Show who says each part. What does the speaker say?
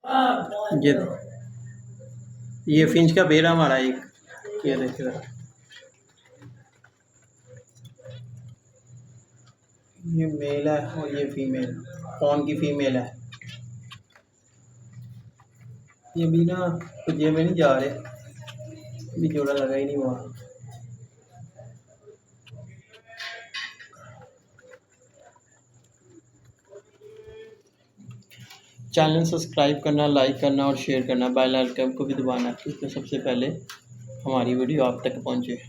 Speaker 1: ये ये फिंच का बेरा हमारा एक, ये देखिए ज़रा। ये मेल है और ये फीमेल, कौन की फीमेल है। ये भी ना कुछ में नहीं जा रहे, भी जोड़ा लगा ही नहीं हुआ। चैनल सब्सक्राइब करना, लाइक करना और शेयर करना, बेल आइकन को भी दबाना, क्योंकि सबसे पहले हमारी वीडियो आप तक पहुंचे।